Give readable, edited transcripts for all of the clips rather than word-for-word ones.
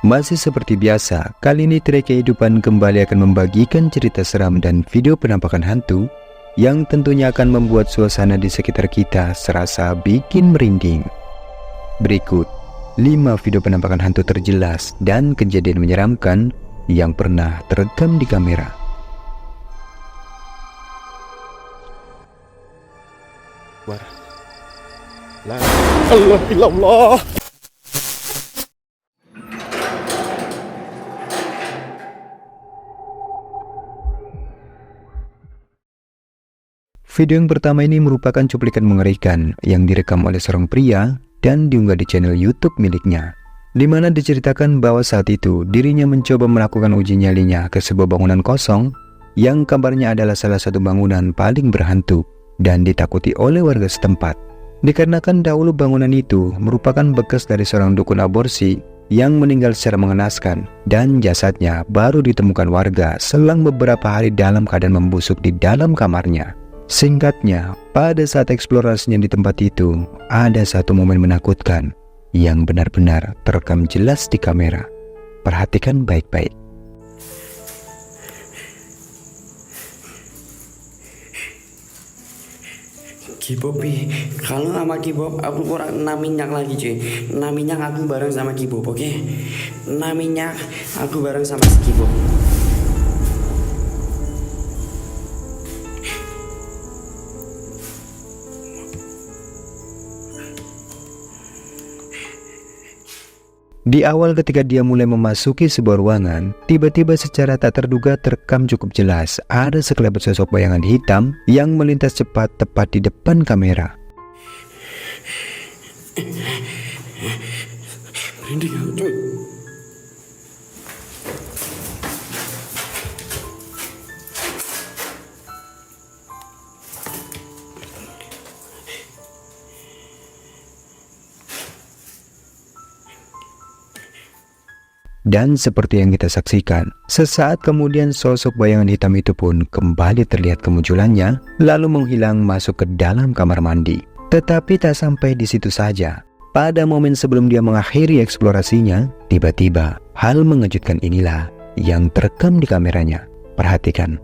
Masih seperti biasa, kali ini Trek Kehidupan kembali akan membagikan cerita seram dan video penampakan hantu yang tentunya akan membuat suasana di sekitar kita serasa bikin merinding. Berikut 5 video penampakan hantu terjelas dan kejadian menyeramkan yang pernah terekam di kamera. La ilaha illallah. Video yang pertama ini merupakan cuplikan mengerikan yang direkam oleh seorang pria dan diunggah di channel YouTube miliknya, di mana diceritakan bahwa saat itu dirinya mencoba melakukan uji nyalinya ke sebuah bangunan kosong yang kabarnya adalah salah satu bangunan paling berhantu dan ditakuti oleh warga setempat. Dikarenakan dahulu bangunan itu merupakan bekas dari seorang dukun aborsi yang meninggal secara mengenaskan dan jasadnya baru ditemukan warga selang beberapa hari dalam keadaan membusuk di dalam kamarnya. Singkatnya, pada saat eksplorasinya di tempat itu, ada satu momen menakutkan yang benar-benar terekam jelas di kamera. Perhatikan baik-baik. Kibobi, kalau sama Kibob aku kurang 6 minyak lagi cuy. 6 minyak aku bareng sama Kibob, oke? 6 minyak aku bareng sama si Kibob. Di awal ketika dia mulai memasuki sebuah ruangan, tiba-tiba secara tak terduga terekam cukup jelas ada sekelebat sosok bayangan hitam yang melintas cepat tepat di depan kamera. Merinding aku cuy. Dan seperti yang kita saksikan, sesaat kemudian sosok bayangan hitam itu pun kembali terlihat kemunculannya, lalu menghilang masuk ke dalam kamar mandi. Tetapi tak sampai di situ saja. Pada momen sebelum dia mengakhiri eksplorasinya, tiba-tiba hal mengejutkan inilah yang terekam di kameranya. Perhatikan.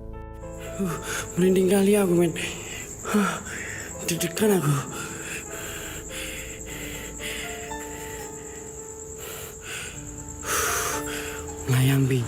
Merinding kali aku men. Deg-degan aku. Layang Bi.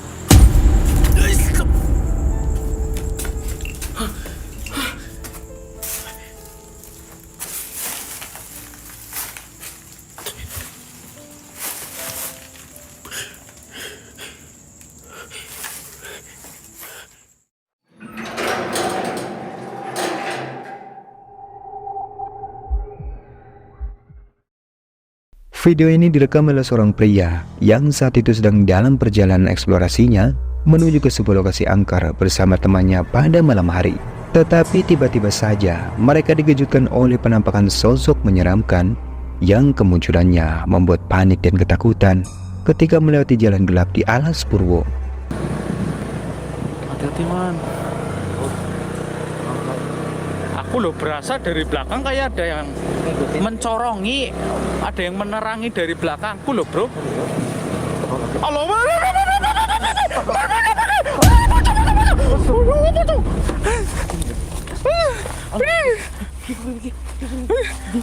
Video ini direkam oleh seorang pria yang saat itu sedang dalam perjalanan eksplorasinya menuju ke sebuah lokasi angker bersama temannya pada malam hari. Tetapi tiba-tiba saja mereka dikejutkan oleh penampakan sosok menyeramkan yang kemunculannya membuat panik dan ketakutan ketika melewati jalan gelap di alas purwo. Hati-hati man. Aku loh berasa dari belakang kayak ada yang mencorongi, ada yang menerangi dari belakangku loh bro. Halo.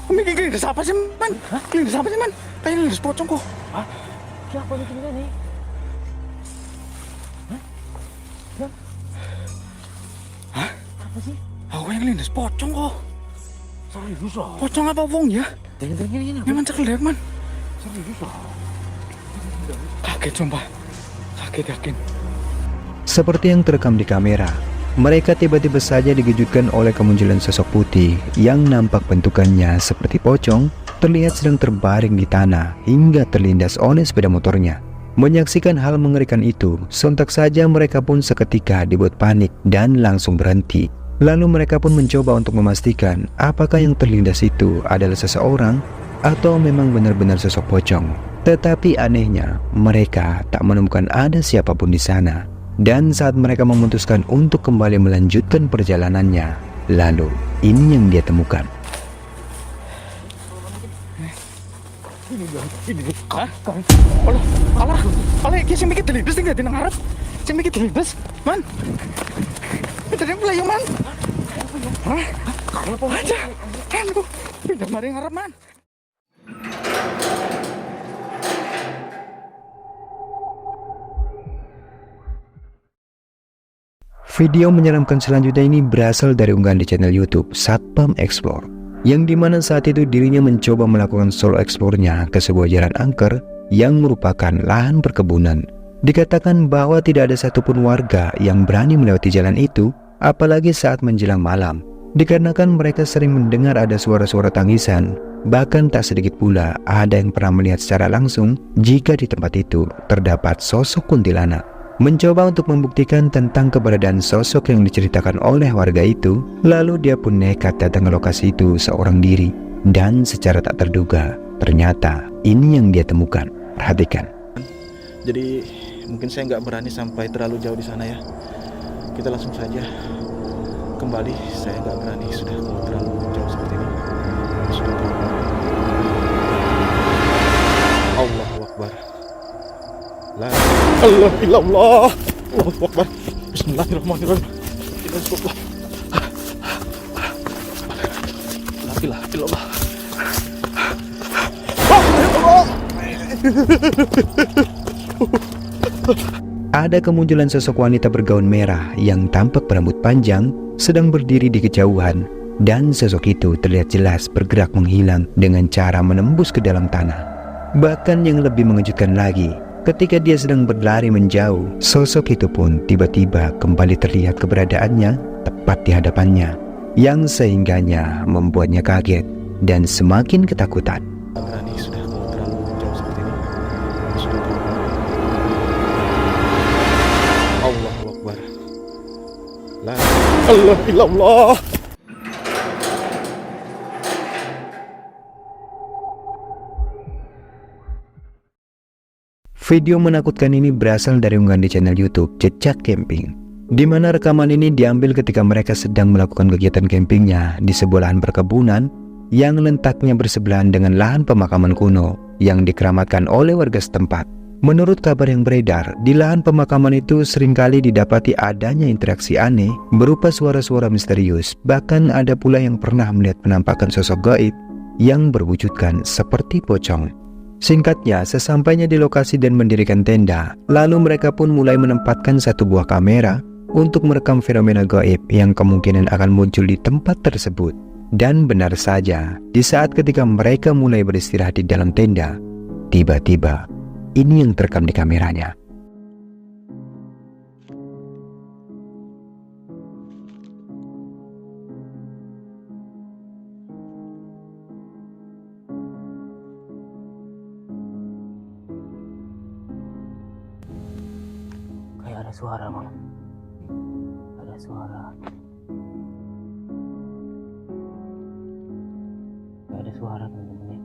Ini siapa sih man? Ini siapa sih man? Kayak ini pocong kok. Hah? Siapa itu nih? Hah? Apa sih? Aku yang lindas pocong kok. Serius ah? Pocong apa wong ya? Ini man cekelek man. Serius ah? Kaget sumpah. Kaget yakin. Seperti yang terekam di kamera, mereka tiba-tiba saja dikejutkan oleh kemunculan sosok putih yang nampak bentukannya seperti pocong, terlihat sedang terbaring di tanah hingga terlindas oleh sepeda motornya. Menyaksikan hal mengerikan itu, sontak saja mereka pun seketika dibuat panik dan langsung berhenti. Lalu mereka pun mencoba untuk memastikan apakah yang terlindas itu adalah seseorang atau memang benar-benar sosok pocong. Tetapi anehnya, mereka tak menemukan ada siapapun di sana. Dan saat mereka memutuskan untuk kembali melanjutkan perjalanannya, lalu ini yang dia temukan. Ini hah? Alah, alah, alah, iki sing mikir delindes ning dadi nang arep. Sing mikir delindes, Man. Tadi melayu, Man. Hah? Kalau apa aja? Kan aku pindah mari ngarep, Man. Video menyeramkan selanjutnya ini berasal dari unggahan di channel YouTube Satpam Explore, yang dimana saat itu dirinya mencoba melakukan solo explore-nya ke sebuah jalan angker yang merupakan lahan perkebunan. Dikatakan bahwa tidak ada satupun warga yang berani melewati jalan itu, apalagi saat menjelang malam, dikarenakan mereka sering mendengar ada suara-suara tangisan. Bahkan tak sedikit pula ada yang pernah melihat secara langsung jika di tempat itu terdapat sosok kuntilanak. Mencoba untuk membuktikan tentang keberadaan sosok yang diceritakan oleh warga itu, lalu dia pun nekat datang ke lokasi itu seorang diri. Dan secara tak terduga, ternyata ini yang dia temukan. Perhatikan. Jadi mungkin saya nggak berani sampai terlalu jauh di sana ya. Kita langsung saja kembali. Saya nggak berani sudah kalau terlalu jauh seperti ini. Sudah terlalu. Allahu Akbar. La ilaha illallah. Allahu Akbar. Bismillahirrahmanirrahim. Bismillah. La ilaha illallah. Ada kemunculan sosok wanita bergaun merah yang tampak berambut panjang sedang berdiri di kejauhan, dan sosok itu terlihat jelas bergerak menghilang dengan cara menembus ke dalam tanah. Bahkan yang lebih mengejutkan lagi, ketika dia sedang berlari menjauh, sosok itu pun tiba-tiba kembali terlihat keberadaannya tepat di hadapannya, yang sehingganya membuatnya kaget dan semakin ketakutan. Berani sudah kalau terlalu jauh seperti ini. Sudah terlalu. Allahu Akbar. La ilaha illallah. Video menakutkan ini berasal dari unggahan di channel YouTube Jejak Camping, di mana rekaman ini diambil ketika mereka sedang melakukan kegiatan campingnya di sebuah lahan perkebunan yang letaknya bersebelahan dengan lahan pemakaman kuno yang dikeramatkan oleh warga setempat. Menurut kabar yang beredar, di lahan pemakaman itu seringkali didapati adanya interaksi aneh berupa suara-suara misterius. Bahkan ada pula yang pernah melihat penampakan sosok gaib yang berwujudkan seperti pocong. Singkatnya, sesampainya di lokasi dan mendirikan tenda, lalu mereka pun mulai menempatkan satu buah kamera untuk merekam fenomena gaib yang kemungkinan akan muncul di tempat tersebut. Dan benar saja, di saat ketika mereka mulai beristirahat di dalam tenda, tiba-tiba ini yang terekam di kameranya. Kayak ada suara, Bang. Ada suara. Kayak ada suara, teman-teman ya.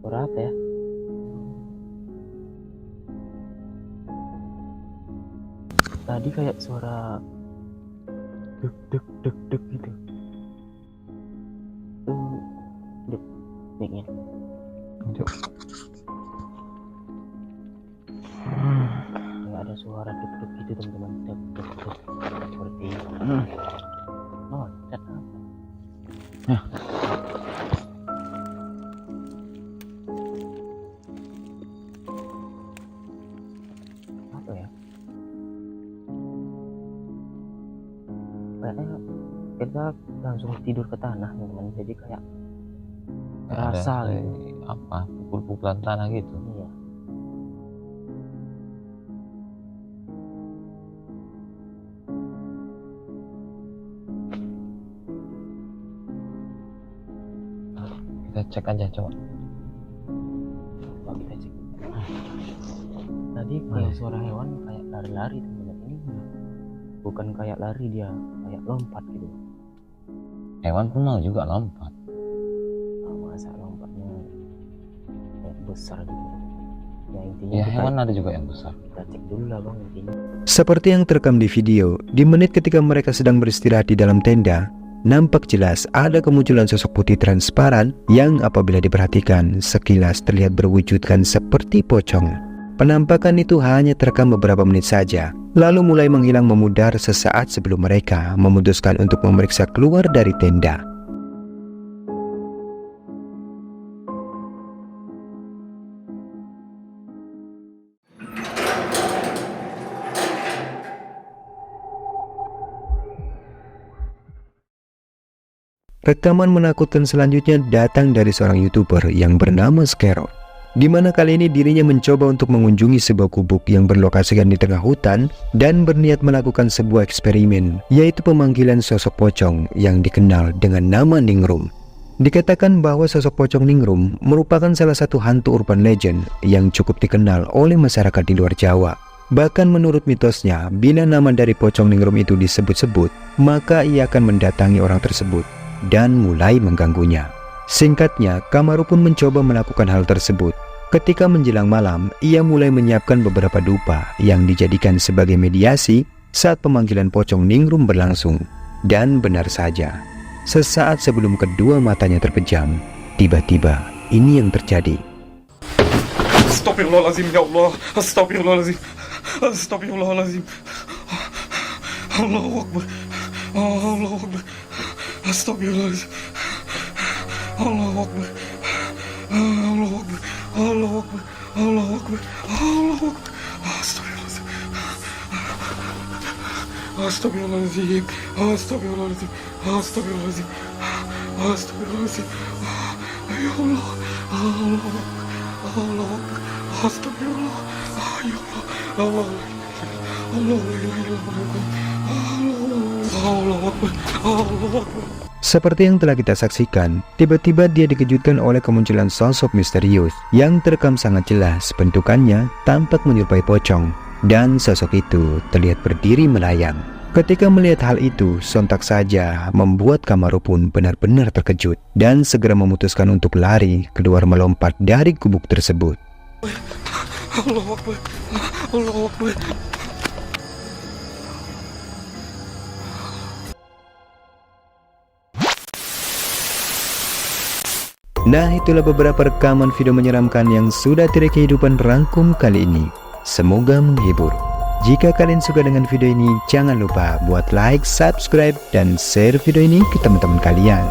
Suara apa ya? Tadi kayak suara deg deg deg deg gitu. Deg degnya. Nggak ada suara deg-deg gitu, teman-teman. Deg-deg seperti oh, chat apa? Apa ya? Kayaknya kita langsung tidur ke tanah, teman-teman. Jadi kayak rasa gitu. Apa pukul-pukulan tanah gitu. Iya. Kita cek aja coba. Coba kita cek. Tadi kayak suara hewan kayak lari-lari, teman-teman. Ini bukan kayak lari, dia kayak lompat gitu. Hewan pun mau juga lompat. Masa lompatnya kayak besar gitu. Ya intinya Ya kita, hewan ada juga yang besar. kita cek dulu lah, Bang, intinya. Seperti yang terekam di video, di menit ketika mereka sedang beristirahat di dalam tenda, nampak jelas ada kemunculan sosok putih transparan yang apabila diperhatikan sekilas terlihat berwujudkan seperti pocong. Penampakan itu hanya terekam beberapa menit saja, lalu mulai menghilang memudar sesaat sebelum mereka memutuskan untuk memeriksa keluar dari tenda. Rekaman menakutkan selanjutnya datang dari seorang YouTuber yang bernama Skerot, di mana kali ini dirinya mencoba untuk mengunjungi sebuah gubuk yang berlokasikan di tengah hutan dan berniat melakukan sebuah eksperimen, yaitu pemanggilan sosok pocong yang dikenal dengan nama Ningrum. Dikatakan bahwa sosok pocong Ningrum merupakan salah satu hantu urban legend yang cukup dikenal oleh masyarakat di luar Jawa. Bahkan menurut mitosnya, bila nama dari pocong Ningrum itu disebut-sebut, maka ia akan mendatangi orang tersebut dan mulai mengganggunya. Singkatnya, Kamaru pun mencoba melakukan hal tersebut. Ketika menjelang malam, ia mulai menyiapkan beberapa dupa yang dijadikan sebagai mediasi saat pemanggilan pocong Ningrum berlangsung. Dan benar saja, sesaat sebelum kedua matanya terpejam, tiba-tiba ini yang terjadi. Astagfirullahaladzim, ya Allah. Astagfirullahaladzim. Astagfirullahaladzim. Allahu Akbar. Allahu Akbar. Astagfirullahaladzim. Allahu Akbar. Allahu Akbar. Allahu Akbar. Allahu Akbar. Allahu Akbar. Astagfirullahaladzim. Astagfirullahaladzim. Astagfirullahaladzim. Astagfirullahaladzim. Astagfirullahaladzim. Ya Allah. Allahu Akbar. Allahu Akbar. Astagfirullah. Ya Allah. Allah. Allah. Allahu Akbar. Allahu Akbar. Seperti yang telah kita saksikan, tiba-tiba dia dikejutkan oleh kemunculan sosok misterius yang terekam sangat jelas. Bentukannya tampak menyerupai pocong, dan sosok itu terlihat berdiri melayang. Ketika melihat hal itu, sontak saja membuat Kamaru pun benar-benar terkejut dan segera memutuskan untuk lari keluar melompat dari gubuk tersebut. Allahu Akbar. Allahu Akbar. Nah, itulah beberapa rekaman video menyeramkan yang sudah Tirai Kehidupan rangkum kali ini. Semoga menghibur. Jika kalian suka dengan video ini, jangan lupa buat like, subscribe, dan share video ini ke teman-teman kalian.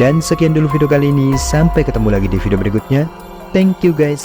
Dan sekian dulu video kali ini, sampai ketemu lagi di video berikutnya. Thank you guys.